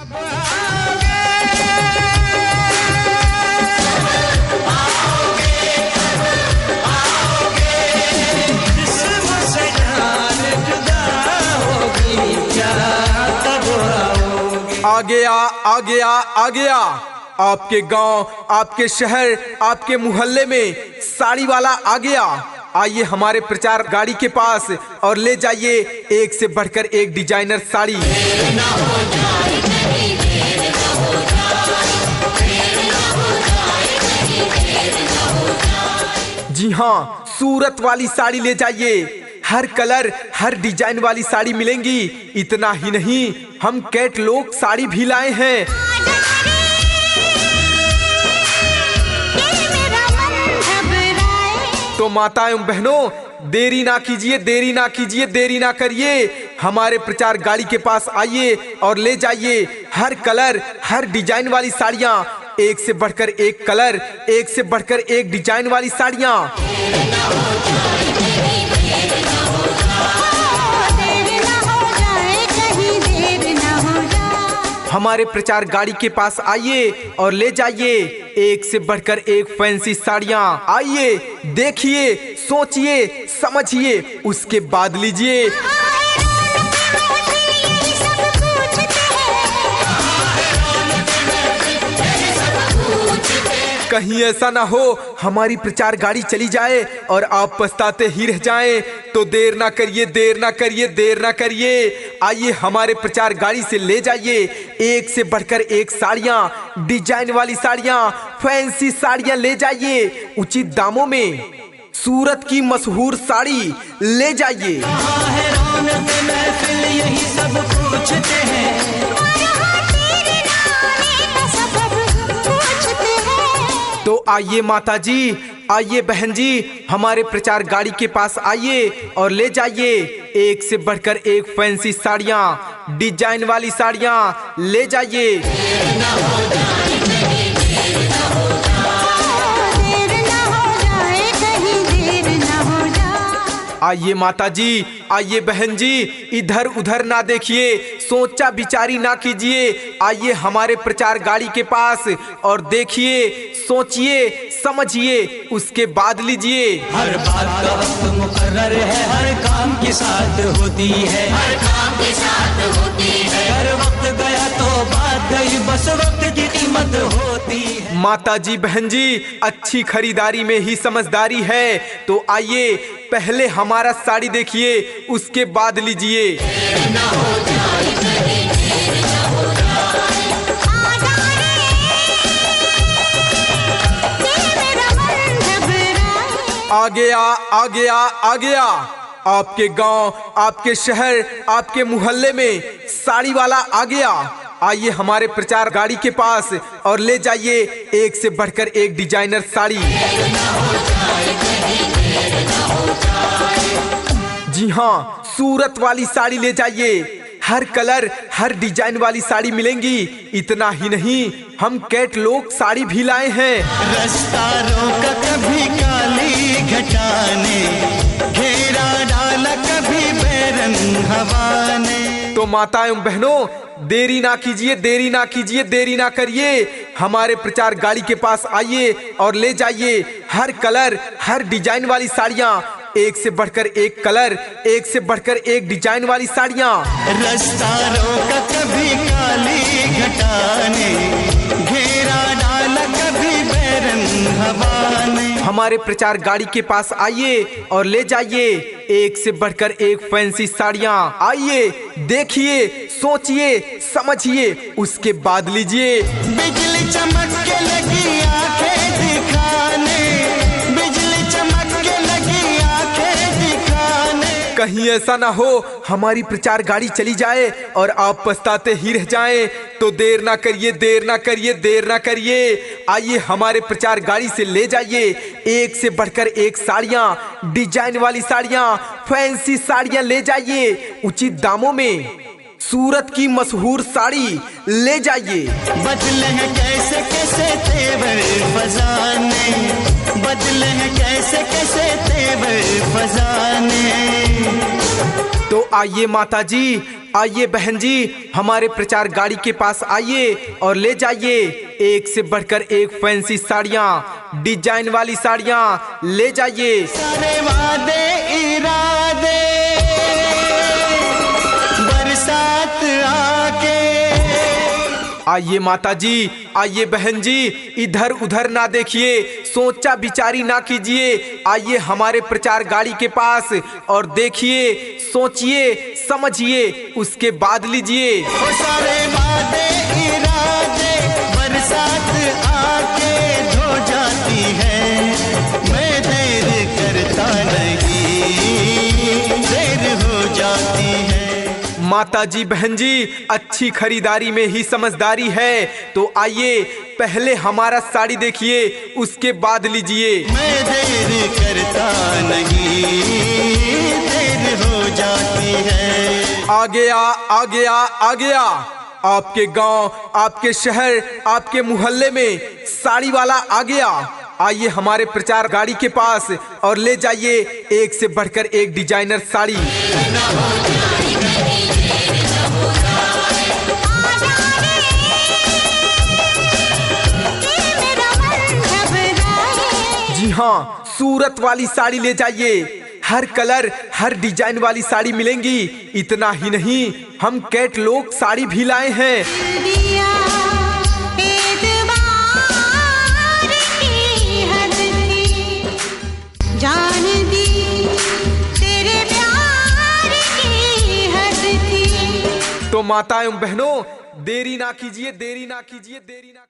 आ गया आ गया आ गया। आपके गांव, आपके शहर, आपके मोहल्ले में साड़ी वाला आ गया। आइए हमारे प्रचार गाड़ी के पास और ले जाइए एक से बढ़कर एक डिजाइनर साड़ी। जी हाँ, सूरत वाली साड़ी ले जाइए। हर कलर, हर डिजाइन वाली साड़ी मिलेंगी। इतना ही नहीं, हम कैटलॉग साड़ी भी लाए हैं। तो माता एवं बहनों, देरी ना कीजिए, देरी ना कीजिए, देरी ना करिए। हमारे प्रचार गाड़ी के पास आइए और ले जाइए हर कलर, हर डिजाइन वाली साड़ियाँ। एक से बढ़कर एक कलर, एक से बढ़कर एक डिजाइन वाली साड़ियाँ। हमारे प्रचार गाड़ी के पास आइए और ले जाइए एक से बढ़कर एक फैंसी साड़ियाँ। आइए, देखिए, सोचिए, समझिए, उसके बाद लीजिए। कहीं ऐसा ना हो हमारी प्रचार गाड़ी चली जाए और आप पछताते ही रह जाएं। तो देर ना करिए, देर ना करिए, देर ना करिए। आइए हमारे प्रचार गाड़ी से ले जाइए एक से बढ़कर एक साड़ियाँ, डिजाइन वाली साड़ियाँ, फैंसी साड़ियाँ ले जाइए उचित दामों में। सूरत की मशहूर साड़ी ले जाइए। यही सब पूछते हैं। तो आइए माता जी, आइए बहन जी, हमारे प्रचार गाड़ी के पास आइए और ले जाइए एक से बढ़कर एक फैंसी साड़ियाँ, डिजाइन वाली साड़ियाँ ले जाइए। आइए माता जी, आइए बहन जी, इधर उधर ना देखिए, सोचा विचारी ना कीजिए। आइए हमारे प्रचार गाड़ी के पास और देखिए, सोचिए, समझिए, उसके बाद लीजिए। हर बात का वक्त मुकर्रर है, हर काम के साथ होती है, हर काम के साथ होती है। हर वक्त गया तो बात गई, बस वक्त की कीमत होती है। माता जी, बहन जी, अच्छी खरीदारी में ही समझदारी है। तो आइए पहले हमारा साड़ी देखिए, उसके बाद लीजिए। आ गया आ गया आ गया। आपके गांव, आपके शहर, आपके मोहल्ले में साड़ी वाला आ गया। आइए हमारे प्रचार गाड़ी के पास और ले जाइए एक से बढ़कर एक डिजाइनर साड़ी। जी हाँ, सूरत वाली साड़ी ले जाइए। हर कलर, हर डिजाइन वाली साड़ी मिलेंगी। इतना ही नहीं, हम कैटलॉग साड़ी भी लाए हैं। रास्ता रोका कभी काली घटाने, घेरा डाला कभी बैरन हवा ने। तो माता एवं बहनों, देरी ना कीजिए, देरी ना कीजिए, देरी ना करिए। हमारे प्रचार गाड़ी के पास आइए और ले जाइए हर कलर, हर डिजाइन वाली साड़ियाँ। एक से बढ़कर एक कलर, एक से बढ़कर एक डिजाइन वाली साड़ियाँ। रास्ता रोका कभी काली घटाने, घेरा डाला कभी बैरन हवा ने। हमारे प्रचार गाड़ी के पास आइए और ले जाइए एक से बढ़कर एक फैंसी साड़ियाँ। आइए, देखिए, सोचिए, समझिए, उसके बाद लीजिए। बिजली चमक के लगी आंखें दिखाने, बिजली चमक के लगी आंखें दिखाने। कहीं ऐसा ना हो हमारी प्रचार गाड़ी चली जाए और आप पछताते ही रह जाएं। तो देर ना करिए, देर ना करिए, देर ना करिए। आइए हमारे प्रचार गाड़ी से ले जाइए एक से बढ़कर एक साड़ियाँ, डिजाइन वाली साड़ियाँ, फैंसी साड़ियाँ ले जाइए उचित दामों में। सूरत की मशहूर साड़ी ले जाइए। बदले हैं कैसे कैसे तेवर फजाने, बदले हैं कैसे कैसे तेवर फजाने। तो आइए माता जी, आइए बहन जी, हमारे प्रचार गाड़ी के पास आइए और ले जाइए एक से बढ़कर एक फैंसी साड़ियाँ, डिजाइन वाली साड़ियाँ ले जाइए। सारे वादे इरादे बरसात आके। आइए माता जी, आइए बहन जी, इधर उधर ना देखिए, सोचा विचारी ना कीजिए। आइए हमारे प्रचार गाड़ी के पास और देखिए, सोचिए, समझिए, उसके बाद लीजिए। सारे वादे इरादे बरसात आके धो जाती है। मैं देर करता नहीं, देर हो जाती है। माता जी बहन जी, अच्छी खरीदारी में ही समझदारी है, तो आइए पहले हमारा साड़ी देखिए, उसके बाद लीजिए। मैं देर करता नहीं, देर हो जाती है। आ गया, आ गया, आ गया। आपके गांव, आपके शहर, आपके मोहल्ले में साड़ी वाला आ गया। आइए हमारे प्रचार गाड़ी के पास और ले जाइए एक से बढ़कर एक डिजाइनर साड़ी। जी हाँ, सूरत वाली साड़ी ले जाइए। हर कलर, हर डिजाइन वाली साड़ी मिलेंगी। इतना ही नहीं, हम कैटलॉग साड़ी भी लाए हैं। जान दी तेरे प्यार की हद थी। तो माता एवं बहनों, देरी ना कीजिए, देरी ना कीजिए, देरी ना